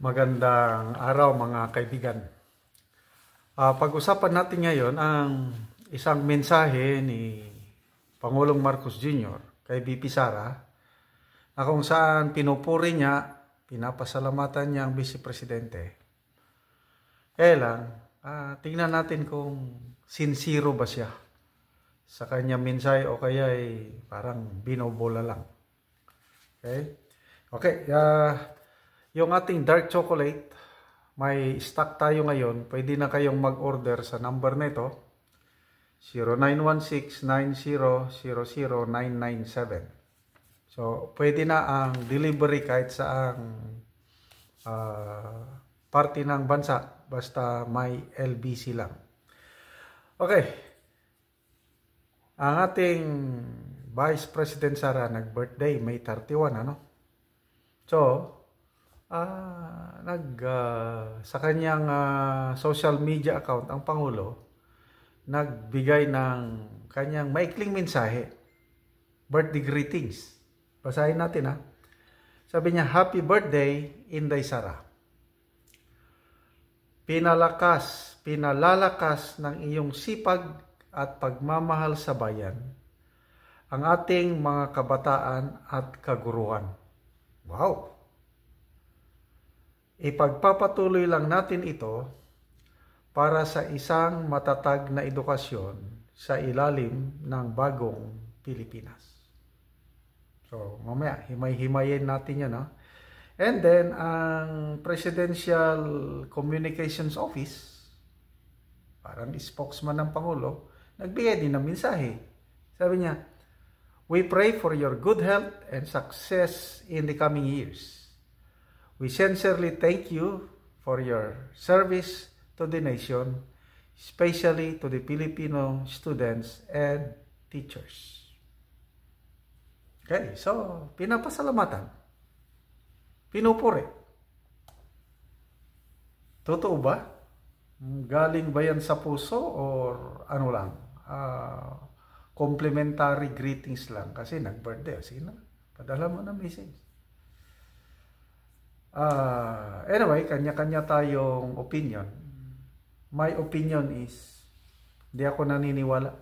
Magandang araw mga kaibigan. Pag-usapan natin ngayon ang isang mensahe ni Pangulong Marcos Jr. kay VP Sara na kung saan pinupuri niya, pinapasalamatan niya ang Vice Presidente. Kaya lang, tingnan natin kung sincero ba siya sa kanyang mensahe o kaya ay parang binobola lang. Okay, yung ating dark chocolate, may stock tayo ngayon. Pwede na kayong mag-order sa number nito, 0916-9000-997. So, pwede na ang delivery kahit saang parte ng bansa, basta may LBC lang. Okay, ang ating Vice President Sara nag-birthday May 31, ano? So, sa kanyang social media account, ang Pangulo nagbigay ng kanyang maikling mensahe, birthday greetings. Basahin natin ha. Sabi niya, Happy birthday, Inday Sara. Pinalalakas ng iyong sipag at pagmamahal sa bayan ang ating mga kabataan at kaguruan. Wow! Ipagpapatuloy lang natin ito para sa isang matatag na edukasyon sa ilalim ng bagong Pilipinas. So, mamaya, himay-himayin natin yan. Ha? And then, ang Presidential Communications Office, parang spokesman ng Pangulo, nagbigay din ng mensahe. Sabi niya, We pray for your good health and success in the coming years. We sincerely thank you for your service to the nation, especially to the Filipino students and teachers. Okay, so pinapasalamatan. Pinupuri. Totoo ba? Galing ba yan sa puso or ano lang? Complimentary greetings lang kasi nag-birthday. Sige na, padala mo na message. Anyway, kanya-kanya tayong opinion. My opinion is, hindi ako naniniwala.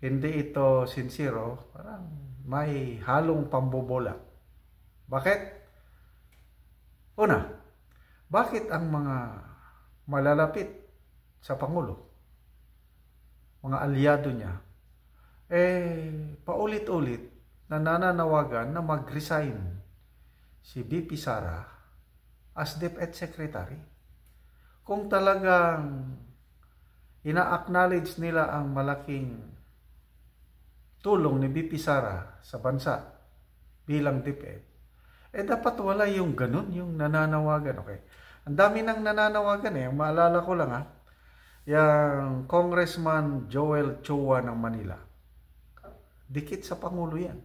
Hindi ito sincero. Parang may halong pambobola. Bakit? Una, bakit ang mga malalapit sa Pangulo, mga alyado niya, paulit-ulit nananawagan na mag-resign si VP Sara as DepEd Secretary? Kung talagang ina-acknowledge nila ang malaking tulong ni VP Sara sa bansa bilang DepEd, dapat wala yung ganun, yung nananawagan. Okay. Ang dami nang nananawagan maalala ko lang yung Congressman Joel Chua ng Manila. Dikit sa Pangulo yan.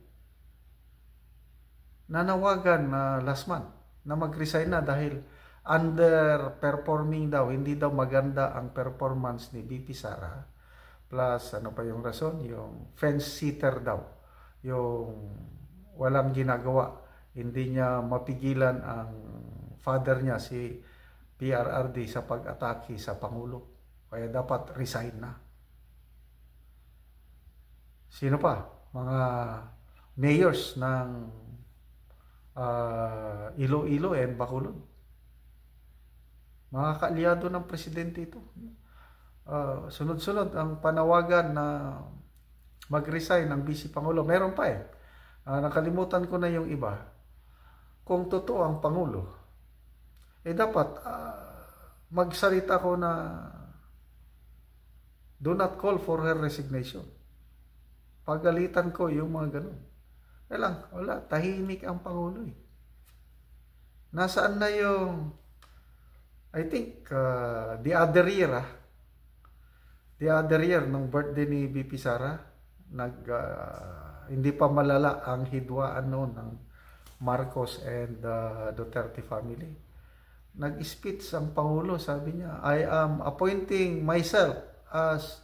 Nanawagan na last month na mag-resign na dahil underperforming daw. Hindi daw maganda ang performance ni VP Sara. Plus, ano pa yung rason? Yung fence-sitter daw. Yung walang ginagawa. Hindi niya mapigilan ang father niya, si PRRD, sa pag-atake sa Pangulo. Kaya dapat resign na. Sino pa? Mga mayors ng Iloilo and Bacolod. Mga kaalyado ng presidente ito. Sunod-sunod ang panawagan na mag-resign ng Vice Pangulo. Meron pa nakalimutan ko na yung iba. Kung totoo ang Pangulo, dapat magsalita ko na do not call for her resignation. Pagalitan ko yung mga ganun. Wala. Tahimik ang Pangulo Nasaan na yung, I think, the other year ng birthday ni VP Sara, hindi pa malala ang hidwaan noon ng Marcos and Duterte family. Nag-speech ang Pangulo, sabi niya, I am appointing myself as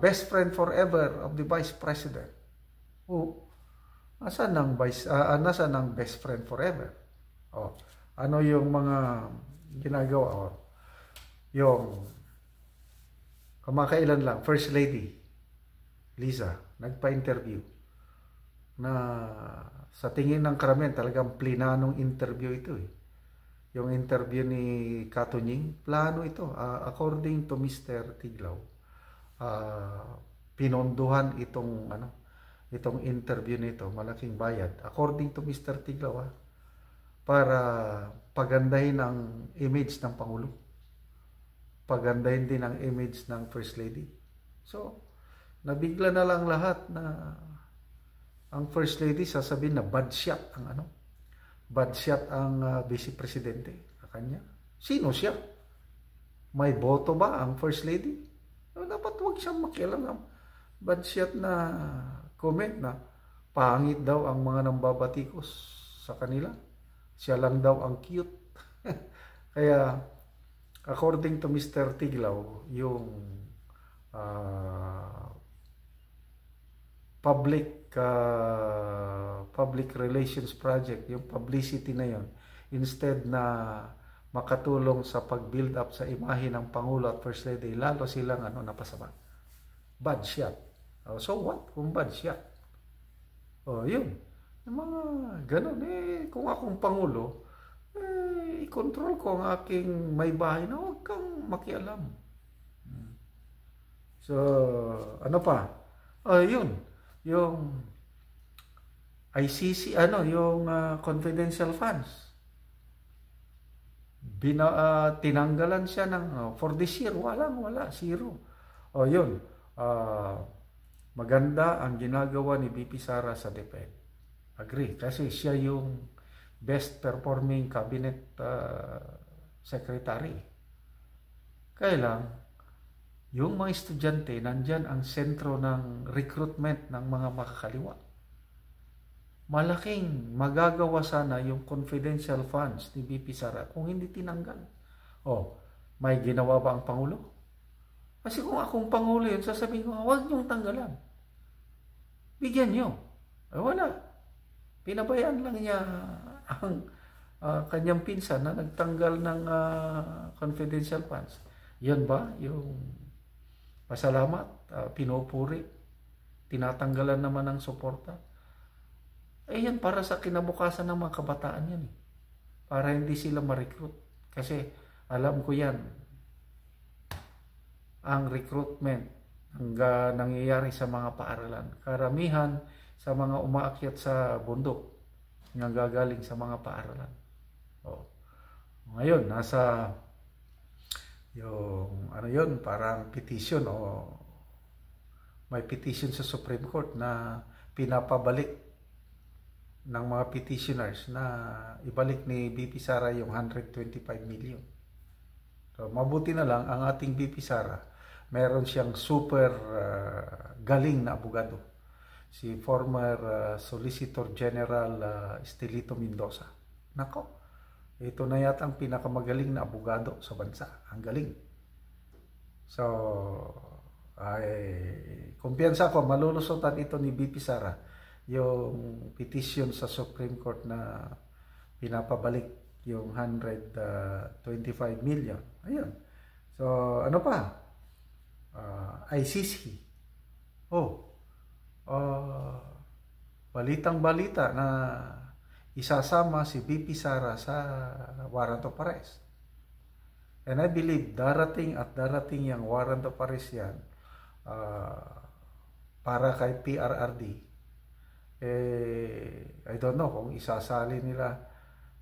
best friend forever of the Vice President. Nasaan ang best friend forever? Oh, ano yung mga ginagawa? Oh, yung kamakailan lang, First Lady Liza, nagpa-interview na sa tingin ng karamihan talagang plinanong interview ito eh. Yung interview ni Katunying, plano ito. According to Mr. Tiglaw, pinondohan itong interview nito, malaking bayad. According to Mr. Tiglaw, para pagandahin ang image ng Pangulo. Pagandahin din ang image ng First Lady. So, nabigla na lang lahat na ang First Lady sasabihin na bad shot ang Vice Presidente sa kanya. Sino siya? May boto ba ang First Lady? Dapat huwag siyang makialam ng bad shot na comment na pangit daw ang mga nambabatikos sa kanila. Siya lang daw ang cute. Kaya, according to Mr. Tiglaw, yung public relations project, yung publicity na yon, instead na makatulong sa pag-build up sa imahe ng Pangulo at First Lady, lalo silang napasama. Bad shot. So what kung bad shot? Yun. Yung mga ganun, kung akong Pangulo, i-control ko ang aking may bahay na huwag kang makialam. So, ano pa? Yun. Yung ICC, yung confidential funds. Tinanggalan siya ng, for this year, wala, zero. Yun. Maganda ang ginagawa ni BP Sara sa DepEd. Agree. Kasi siya yung best performing cabinet secretary. Kaya lang, yung mga estudyante, nandyan ang sentro ng recruitment ng mga makakaliwa. Malaking magagawa sana yung confidential funds ni BP Sara kung hindi tinanggal. May ginawa ba ang Pangulo? Kasi kung akong Pangulo yun, sasabihin ko, huwag niyong tanggalan. Bigyan niyo. Wala. Pinabayaan lang niya ang kanyang pinsan na nagtanggal ng confidential funds. Yan ba yung pasalamat, pinupuri, tinatanggalan naman ng suporta? Yan para sa kinabukasan ng mga kabataan yan. Para hindi sila ma-recruit. Kasi alam ko yan, ang recruitment ang nangyayari sa mga paaralan. Karamihan sa mga umaakyat sa bundok nga gagaling sa mga paaralan. Ngayon, nasa yung parang petition may petition sa Supreme Court na pinapabalik ng mga petitioners na ibalik ni BP Sara yung 125 million. So, mabuti na lang ang ating BP Sara, meron siyang super galing na abogado. Si former Solicitor General Estelito Mendoza. Nako, ito na yata ang pinakamagaling na abogado sa bansa. Ang galing. So, kumpiyansa ko, malulusutan ito ni BP Sara yung petition sa Supreme Court na pinapabalik yung 125 million. Ayun. So, ano pa? ICC. Balitang-balita na isasama si BP Sara sa warrant of arrest. And I believe darating yung warrant of arrest yan para kay PRRD. I don't know kung isasali nila.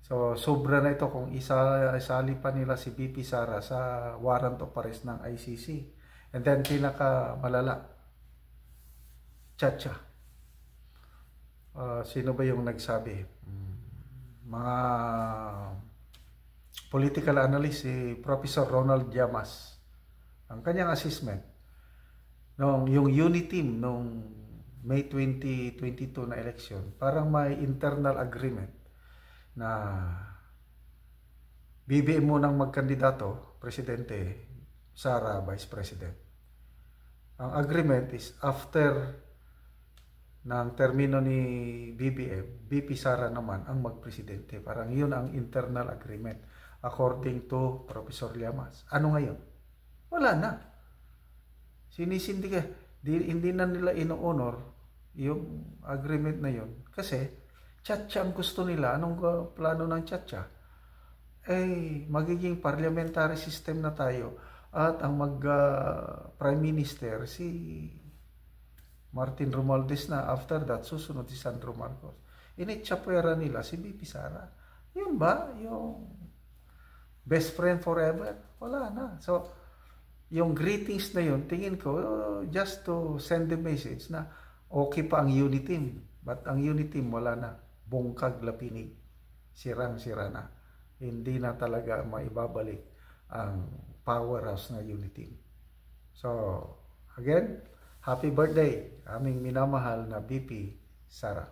So, sobra na ito kung isali pa nila si BP Sara sa warrant of arrest ng ICC. And then, pinakamalala, Chacha. Sino ba yung nagsabi? Mga political analyst, si Professor Ronald Llamas. Ang kanyang assessment, yung unity team nung May 2022 na election, parang may internal agreement na BBM munang magkandidato, Presidente, Sara, Vice President. Ang agreement is after ng termino ni BBM, VP Sara naman ang magpresidente. Parang yun ang internal agreement according to Professor Llamas. Ano ngayon? Wala na. Sinisindi ka. Hindi na nila ino-honor yung agreement na yun. Kasi, Chacha ang gusto nila. Anong plano ng Chacha? Magiging parliamentary system na tayo. At ang prime minister, si Martin Romualdez na. After that, susunod si Sandro Marcos. Initsapwera nila si BP Sara. Yun ba? Yung best friend forever? Wala na. So, yung greetings na yun, tingin ko, just to send the message na okay pa ang unity team. But ang unity team, wala na. Bungkag lapinig. Sirang-sira na. Hindi na talaga maibabalik ang powerhouse na unity team. So, again, happy birthday, aming minamahal na BP Sara.